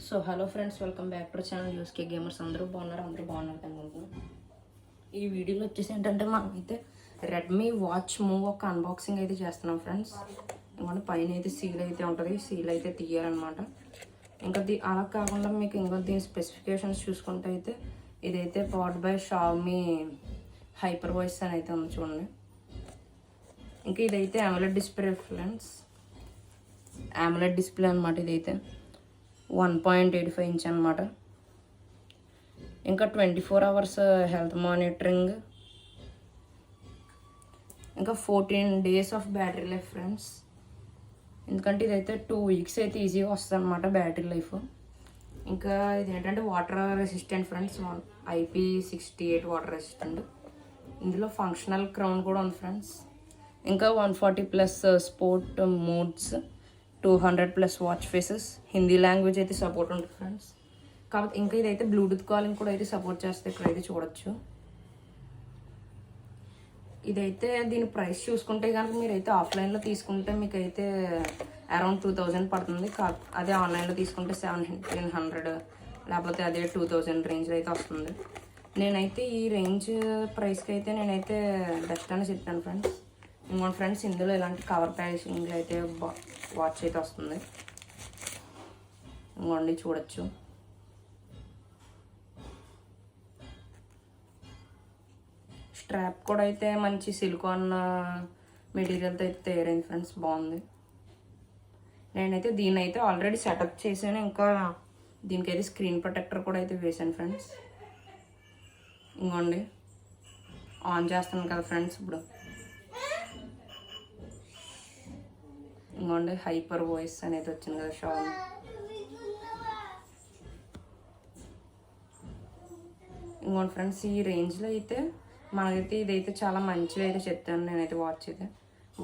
So hello friends, welcome back to channel USK gamers. అందరూ బాగున్నారు అనుకుంటున్నాను. ఈ వీడియోలో వచ్చేసి ఏంటంటే మనమైతే రెడ్మీ వాచ్ మూవ్ ఒక అన్బాక్సింగ్ అయితే చేస్తున్నాం ఫ్రెండ్స్. ఇంకొంటే పైన అయితే సీల్ అయితే ఉంటుంది, సీల్ అయితే తీయాలన్నమాట. ఇంకా అలా కాకుండా మీకు ఇంకా దీని స్పెసిఫికేషన్స్ చూసుకుంటే అయితే ఇదైతే powered by Xiaomi hyper voice అని అయితే ఉంది చూడండి. ఇంకా ఇదైతే AMOLED display friends, AMOLED display అనమాట. ఇదైతే 1.85 ఇంచ్ అనమాట. ఇంకా 24 hours హెల్త్ మానిటరింగ్, ఇంకా 14 days of battery life friends. ఎందుకంటే ఇదైతే 2 weeks అయితే ఈజీగా వస్తుంది అనమాట బ్యాటరీ లైఫ్. ఇంకా ఇది ఏంటంటే water resistant friends, IP68 water resistant. ఇందులో ఫంక్షనల్ క్రౌన్ కూడా ఉంది ఫ్రెండ్స్. ఇంకా 140+ sport modes, 200+ watch faces, Hindi language అయితే సపోర్ట్ ఉంటుంది ఫ్రెండ్స్. కాబట్టి ఇంకా ఇదైతే బ్లూటూత్ కాలింగ్ కూడా అయితే సపోర్ట్ చేస్తే ఇక్కడైతే చూడొచ్చు. ఇదైతే దీని ప్రైస్ చూసుకుంటే కనుక మీరైతే ఆఫ్లైన్లో తీసుకుంటే మీకైతే అరౌండ్ 2000 పడుతుంది. అదే ఆన్లైన్లో తీసుకుంటే 1700 లేకపోతే అదే 2000 రేంజ్లో అయితే వస్తుంది. నేనైతే ఈ రేంజ్ ప్రైస్కి అయితే నేనైతే బెస్ట్ అని చెప్తాను ఫ్రెండ్స్. ఇంకొక ఫ్రెండ్స్ ఇందులో ఇలాంటి కవర్ ప్యాకింగ్లో అయితే వాచ్ అయితే వస్తుంది. ఇంకోండి చూడొచ్చు. స్ట్రాప్ కూడా అయితే మంచి సిలికాన్ మెటీరియల్తో అయితే తయారైంది ఫ్రెండ్స్, బాగుంది. నేనైతే దీన్ని అయితే ఆల్రెడీ సెటప్ చేశాను. ఇంకా దీనికైతే స్క్రీన్ ప్రొటెక్టర్ కూడా అయితే వేసాను ఫ్రెండ్స్. ఇంకోండి ఆన్ చేస్తాను కదా ఫ్రెండ్స్. ఇప్పుడు ఇంకోండి హైపర్ వాయిస్ అనేది వచ్చింది కదా షామ్. ఇంకోండి ఫ్రెండ్స్, ఈ రేంజ్లో అయితే మనకైతే ఇదైతే చాలా మంచిగా అయితే చెప్తాను నేనైతే.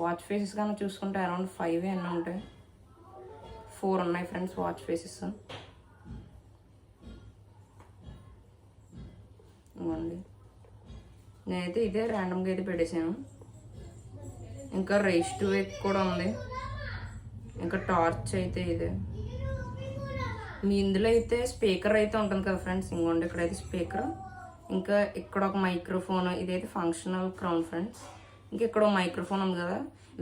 వాచ్ ఫేసెస్ కానీ చూసుకుంటే అరౌండ్ 5 ఎన్నో ఉంటాయి, 4 ఉన్నాయి ఫ్రెండ్స్ వాచ్ ఫేసెస్. ఇంకోండి నేనైతే ఇదే ర్యాండమ్గా అయితే పెట్టేశాను. ఇంకా రైస్ టు వేక్ కూడా ఉంది. ఇంకా టార్చ్ అయితే ఇదే. మీ ఇందులో అయితే స్పీకర్ అయితే ఉంటుంది కదా ఫ్రెండ్స్. ఇంకోండి ఇక్కడైతే స్పీకర్, ఇంకా ఇక్కడ ఒక మైక్రోఫోన్. ఇదైతే ఫంక్షనల్ క్రౌన్ ఫ్రెండ్స్. ఇంకా ఇక్కడ మైక్రోఫోన్ ఉంది కదా.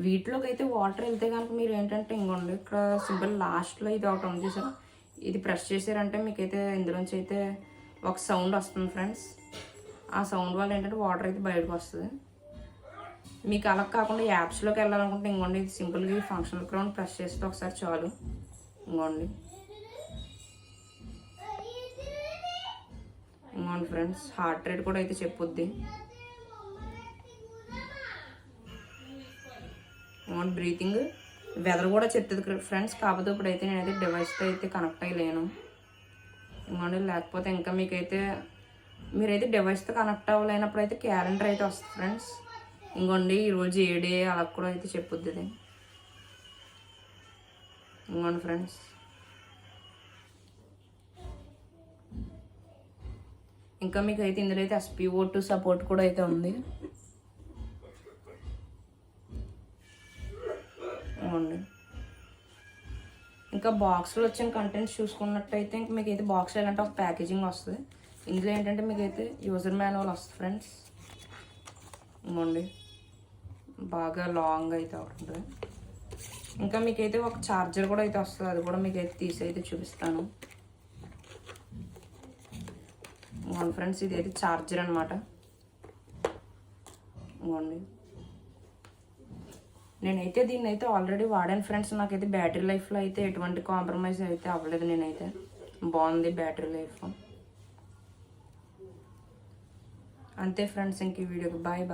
వీటిలోకి అయితే వాటర్ వెళ్తే కనుక మీరు ఏంటంటే ఇంకోండి ఇక్కడ సింపుల్ లాస్ట్లో ఇది ఒకటి ఉంది చూసారా, ఇది ప్రెస్ చేశారంటే మీకైతే ఇందులోంచి అయితే ఒక సౌండ్ వస్తుంది ఫ్రెండ్స్. ఆ సౌండ్ వల్ల ఏంటంటే వాటర్ అయితే బయటకు వస్తుంది. మీకు అలా కాకుండా యాప్స్లోకి వెళ్ళాలనుకుంటే ఇంకోండి ఇది సింపుల్గా ఫంక్షనల్ క్రౌన్ ప్రెస్ చేస్తే ఒకసారి చాలు. ఇంకోండి ఫ్రెండ్స్ హార్ట్ రేట్ కూడా అయితే చెప్పుద్ది. ఇంకోండి బ్రీతింగ్, వెదర్ కూడా చెప్తుంది ఫ్రెండ్స్. కాకపోతే ఇప్పుడైతే నేనైతే డివైస్తో అయితే కనెక్ట్ అయ్యలేను. ఇంకోండి లేకపోతే ఇంకా మీకైతే మీరైతే డివైస్తో కనెక్ట్ అవ్వలేనప్పుడు అయితే క్యాలెండర్ అయితే వస్తుంది ఫ్రెండ్స్. ఇంకోండి ఈరోజు ఏ డే అలా కూడా అయితే చెప్పుద్ది ఇది. ఇంకోండి ఫ్రెండ్స్ ఇంకా మీకు అయితే ఇందులో అయితే SpO2 సపోర్ట్ కూడా అయితే ఉంది. ఇంకోండి ఇంకా బాక్స్లో వచ్చిన కంటెంట్స్ చూసుకున్నట్టయితే ఇంక మీకు అయితే బాక్స్లో ఇలాంటి ఒక ప్యాకేజింగ్ వస్తుంది. ఇందులో ఏంటంటే మీకు అయితే యూజర్ మాన్యువల్ వస్తుంది ఫ్రెండ్స్. ఇంకోండి బాగా లాంగ్ అయితే ఉంటుంది. ఇంకా మీకైతే ఒక ఛార్జర్ కూడా అయితే వస్తుంది. అది కూడా మీకు అయితే తీసి అయితే చూపిస్తాను. ఇంకోండి ఫ్రెండ్స్ ఇది అయితే ఛార్జర్ అనమాట. ఇంకోండి నేనైతే దీన్ని అయితే ఆల్రెడీ వాడాను ఫ్రెండ్స్. నాకైతే బ్యాటరీ లైఫ్లో అయితే ఎటువంటి కాంప్రమైజ్ అయితే అవ్వలేదు. నేనైతే బాగుంది బ్యాటరీ లైఫ్. అంతే ఫ్రెండ్స్, ఇంక ఈ వీడియోకి బాయ్.